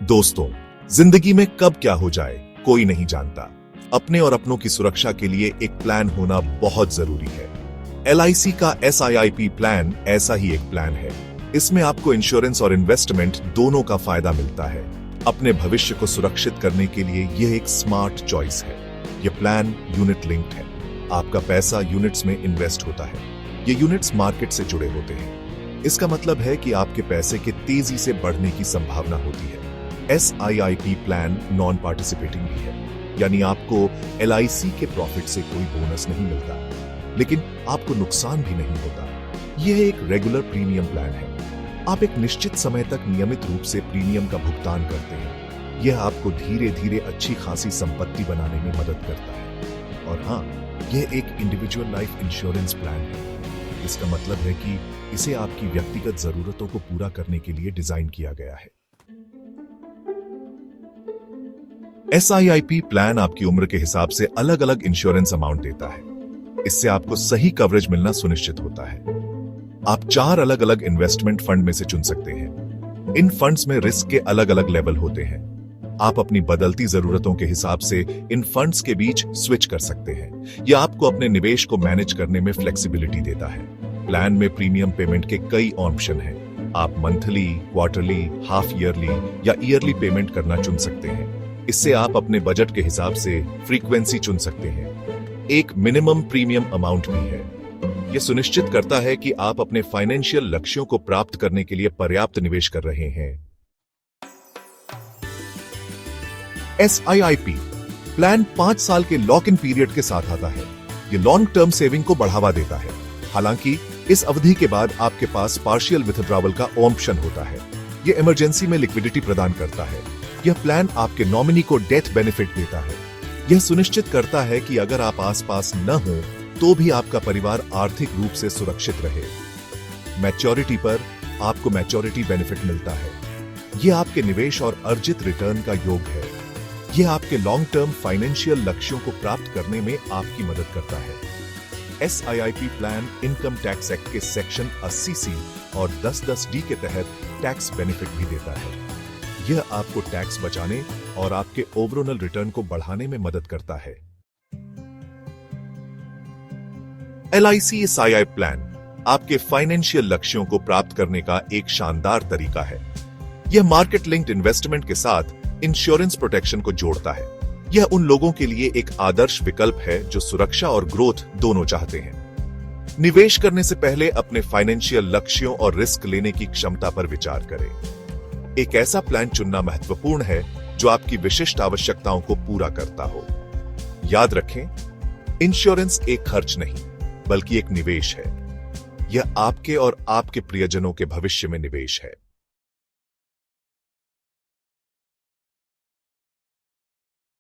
दोस्तों, जिंदगी में कब क्या हो जाए कोई नहीं जानता। अपने और अपनों की सुरक्षा के लिए एक प्लान होना बहुत जरूरी है। LIC का SIIP प्लान ऐसा ही एक प्लान है। इसमें आपको इंश्योरेंस और इन्वेस्टमेंट दोनों का फायदा मिलता है। अपने भविष्य को सुरक्षित करने के लिए यह एक स्मार्ट चॉइस है। यह प्लान यूनिट लिंक्ड है। आपका पैसा यूनिट्स में इन्वेस्ट होता है। ये यूनिट्स मार्केट से जुड़े होते हैं। इसका मतलब है कि आपके पैसे के तेजी से बढ़ने की संभावना होती है। SIIP प्लान नॉन पार्टिसिपेटिंग भी है, यानी आपको LIC के प्रॉफिट से कोई बोनस नहीं मिलता, लेकिन आपको नुकसान भी नहीं होता। यह एक रेगुलर प्रीमियम प्लान है। आप एक निश्चित समय तक नियमित रूप से प्रीमियम का भुगतान करते हैं। यह आपको धीरे धीरे अच्छी खासी संपत्ति बनाने में मदद करता है। और हाँ, यह एक इंडिविजुअल लाइफ इंश्योरेंस प्लान है। इसका मतलब है कि इसे आपकी व्यक्तिगत जरूरतों को पूरा करने के लिए डिजाइन किया गया है। SIIP प्लान आपकी उम्र के हिसाब से अलग अलग इंश्योरेंस अमाउंट देता है। इससे आपको सही कवरेज मिलना सुनिश्चित होता है। आप 4 अलग अलग इन्वेस्टमेंट फंड में से चुन सकते हैं। इन फंड्स में रिस्क के अलग अलग लेवल होते हैं। आप अपनी बदलती जरूरतों के हिसाब से इन फंड्स के बीच स्विच कर सकते हैं। यह आपको अपने निवेश को मैनेज करने में फ्लेक्सिबिलिटी देता है। प्लान में प्रीमियम पेमेंट के कई ऑप्शन हैं। आप मंथली, क्वार्टरली, हाफ ईयरली या ईयरली पेमेंट करना चुन सकते हैं। इससे आप अपने बजट के हिसाब से फ्रीक्वेंसी चुन सकते हैं। एक मिनिमम प्रीमियम अमाउंट भी है। यह सुनिश्चित करता है कि आप अपने फाइनेंशियल लक्ष्यों को प्राप्त करने के लिए पर्याप्त निवेश कर रहे हैं। SIIP प्लान 5 साल के लॉक इन पीरियड के साथ आता है। यह लॉन्ग टर्म सेविंग को बढ़ावा देता है। हालांकि इस अवधि के बाद आपके पास पार्शियल विथड्रॉवल का ऑप्शन होता है। यह इमरजेंसी में लिक्विडिटी प्रदान करता है। यह प्लान आपके नॉमिनी को डेथ बेनिफिट देता है। यह सुनिश्चित करता है कि अगर आप आसपास न हो तो भी आपका परिवार आर्थिक रूप से सुरक्षित रहे। मैच्योरिटी पर आपको मैच्योरिटी बेनिफिट मिलता है। यह आपके निवेश और अर्जित रिटर्न का योग है। यह आपके लॉन्ग टर्म फाइनेंशियल लक्ष्यों को प्राप्त करने में आपकी मदद करता है। SIIP plan income tax act के सेक्शन 80C और 10(10)D के तहत टैक्स बेनिफिट भी देता है। यह आपको टैक्स बचाने और आपके ओवरऑल रिटर्न को बढ़ाने में मदद करता है। LIC SIIP प्लान आपके फाइनेंशियल लक्ष्यों को प्राप्त करने का एक शानदार तरीका है। यह मार्केट लिंक्ड इन्वेस्टमेंट के साथ इंश्योरेंस प्रोटेक्शन को जोड़ता है। यह उन लोगों के लिए एक आदर्श विकल्प है जो सुरक्षा और ग्रोथ दोनों चाहते हैं। निवेश करने से पहले अपने फाइनेंशियल लक्ष्यों और रिस्क लेने की क्षमता पर विचार करें। एक ऐसा प्लान चुनना महत्वपूर्ण है जो आपकी विशिष्ट आवश्यकताओं को पूरा करता हो। याद रखें, इंश्योरेंस एक खर्च नहीं बल्कि एक निवेश है। यह आपके और आपके प्रियजनों के भविष्य में निवेश है।